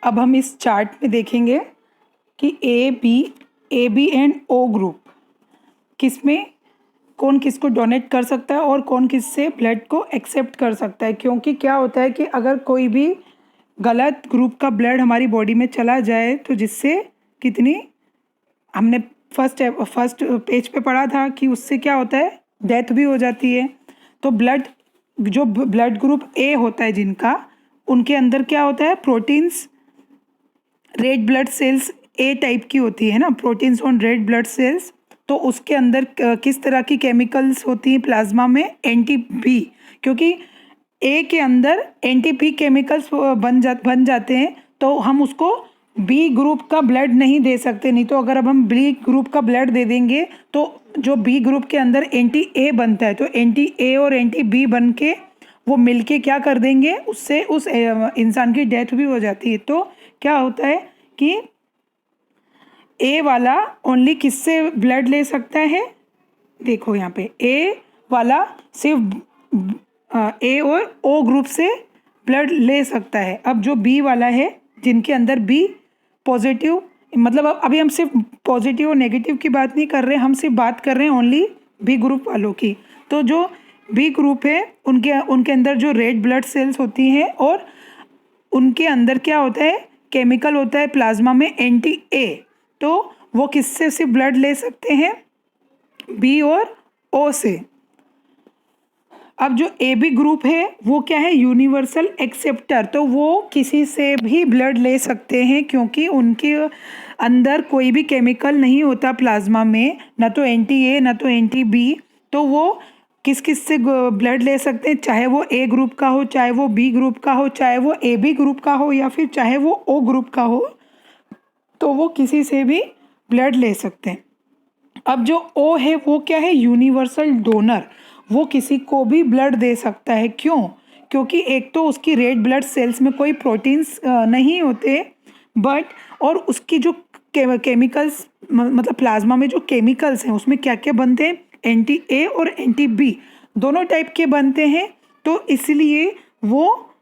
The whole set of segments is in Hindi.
अब हम इस चार्ट में देखेंगे कि A B and O group किसमें कौन किसको डोनेट कर सकता है और कौन किससे ब्लड को एक्सेप्ट कर सकता है। क्योंकि क्या होता है कि अगर कोई भी गलत ग्रुप का ब्लड हमारी बॉडी में चला जाए तो जिससे कितनी, हमने फर्स्ट पेज पे पढ़ा था कि उससे क्या होता है, डेथ भी हो जाती है। तो जो ब्लड ग्रुप ए होता है जिनका, उनके अंदर क्या होता है, प्रोटीन्स, रेड ब्लड सेल्स ए टाइप की होती है ना, proteins on red blood cells. तो उसके अंदर किस तरह की केमिकल्स होती हैं प्लाज्मा में, एंटी बी, क्योंकि ए के अंदर एंटी बी केमिकल्स बन जाते हैं, तो हम उसको बी ग्रुप का ब्लड नहीं दे सकते। नहीं तो अगर अब हम बी ग्रुप का ब्लड दे देंगे तो जो बी ग्रुप के अंदर एंटी ए बनता है, तो एंटी ए और एंटी बी बन के वो मिलके क्या कर देंगे, उससे उस इंसान की डेथ भी हो जाती है। तो क्या होता है कि ए वाला ओनली किससे ब्लड ले सकता है, देखो यहाँ पे ए वाला सिर्फ ए और ओ ग्रुप से ब्लड ले सकता है। अब जो बी वाला है, जिनके अंदर बी पॉजिटिव, मतलब अभी हम सिर्फ पॉजिटिव और नेगेटिव की बात नहीं कर रहे, हम सिर्फ बात कर रहे हैं ओनली बी ग्रुप वालों की। तो जो बी ग्रुप है उनके अंदर जो रेड ब्लड सेल्स होती हैं और उनके अंदर क्या होता है, केमिकल होता है प्लाज्मा में एंटी ए। तो वो किससे सिर्फ ब्लड ले सकते हैं, बी और ओ से। अब जो ए बी ग्रुप है वो क्या है, यूनिवर्सल एक्सेप्टर, तो वो किसी से भी ब्लड ले सकते हैं क्योंकि उनके अंदर कोई भी केमिकल नहीं होता प्लाज्मा में, ना तो एंटी ए ना तो एंटी बी। तो वो किस से ब्लड ले सकते हैं, चाहे वो ए ग्रुप का हो, चाहे वो बी ग्रुप का हो, चाहे वो ए बी ग्रुप का हो, या फिर चाहे वो ओ ग्रुप का हो, तो वो किसी से भी ब्लड ले सकते हैं। अब जो ओ है वो क्या है, यूनिवर्सल डोनर, वो किसी को भी ब्लड दे सकता है। क्यों? क्योंकि एक तो उसकी रेड ब्लड सेल्स में कोई प्रोटीन्स नहीं होते, बट और उसकी जो केमिकल्स, मतलब प्लाज्मा में जो केमिकल्स हैं उसमें क्या क्या बनते हैं, एंटी ए और एंटी बी दोनों टाइप के बनते हैं। तो इसलिए वो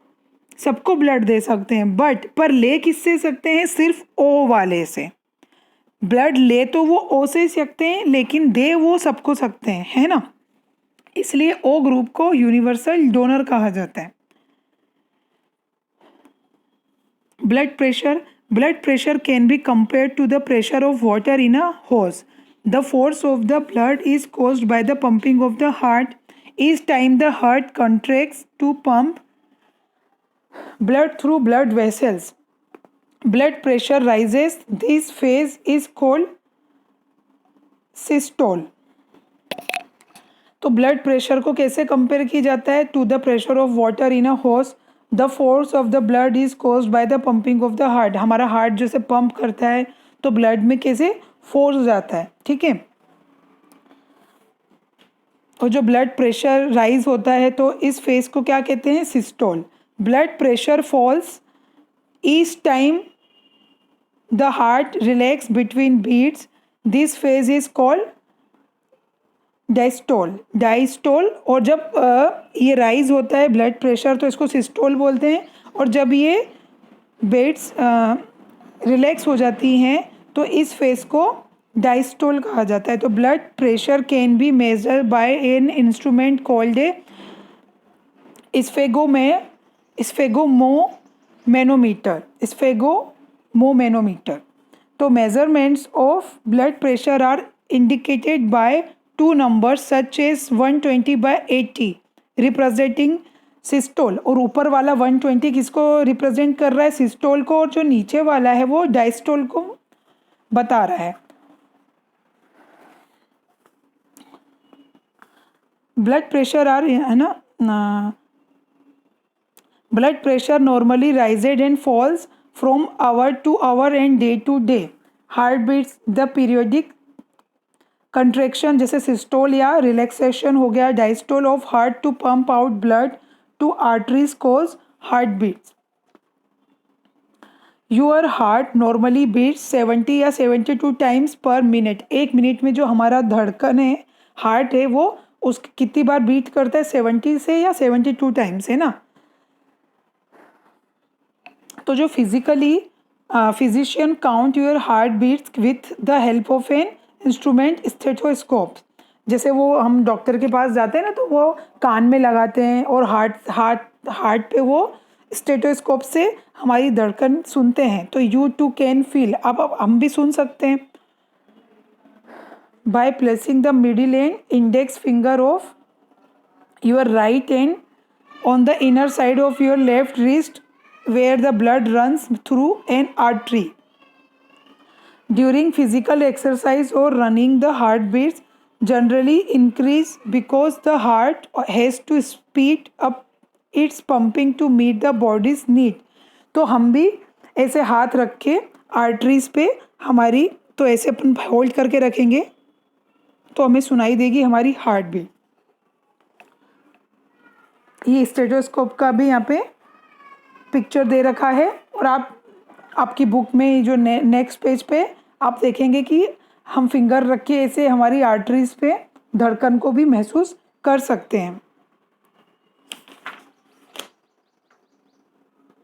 सबको ब्लड दे सकते हैं, बट पर ले किससे सकते हैं, सिर्फ ओ वाले से। ब्लड ले तो वो ओ से सकते हैं लेकिन दे वो सबको सकते हैं, है ना। इसलिए ओ ग्रुप को यूनिवर्सल डोनर कहा जाता है। Blood pressure can be compared to the pressure of water in a hose. The force of the blood is caused by the pumping of the heart. Each time the heart contracts to pump blood through blood vessels, blood pressure rises. This phase is called systole. तो ब्लड प्रेशर को कैसे कंपेयर किया जाता है, to the pressure of water in a hose. The force of the blood is caused by the pumping of the heart. हमारा हार्ट जैसे पंप करता है तो ब्लड में कैसे फोर्स जाता है, ठीक है। और जो ब्लड प्रेशर राइज होता है तो इस फेज को क्या कहते हैं, systole. Blood pressure falls each time the heart relax between beats. This phase is called diastole. और जब ये राइज होता है ब्लड प्रेशर तो इसको सिस्टोल बोलते हैं, और जब ये बीट्स रिलैक्स हो जाती हैं तो इस फेज को डायस्टोल कहा जाता है। तो blood pressure can be measure by an instrument called a sphygmomanometer. तो measurements of blood pressure are indicated by two numbers such as 120/80 representing systole. और ऊपर वाला 120 किसको रिप्रेजेंट कर रहा है, सिस्टोल को, और जो नीचे वाला है वो डायस्टोल को बता रहा है। ब्लड प्रेशर है ना, blood pressure normally rises and falls from hour to hour and day to day. Heartbeats, the periodic contraction जैसे सिस्टोल या रिलैक्सेशन हो गया, diastole of heart to pump out blood to arteries cause heartbeats. Your heart normally beats 70 या 72 टाइम्स पर मिनट। एक मिनट में जो हमारा धड़कन है, हार्ट है, वो उस कितनी बार बीट करता है, 70 से या 72 टाइम्स, है ना। तो जो physically physician count your heart beats with the help of an instrument stethoscope. जैसे वो हम डॉक्टर के पास जाते हैं ना, तो वो कान में लगाते हैं और हार्ट पे वो स्टेथोस्कोप से हमारी धड़कन सुनते हैं। तो यू टू कैन फील, अब हम भी सुन सकते हैं। By placing the middle and index finger of your right hand on the inner side of your left wrist where the blood runs through an artery. During physical exercise or running, the heartbeats generally increase because the heart has to speed up its pumping to meet the body's need. तो हम भी ऐसे हाथ रख के आर्टरीज पे हमारी, तो ऐसे अपन होल्ड करके रखेंगे तो हमें सुनाई देगी हमारी हार्ट बीट। ये स्टेथोस्कोप का भी यहाँ पे पिक्चर दे रखा है, और आपकी बुक में जो नेक्स्ट पेज पे आप देखेंगे कि हम फिंगर रख के ऐसे हमारी आर्टरीज पे धड़कन को भी महसूस कर सकते हैं।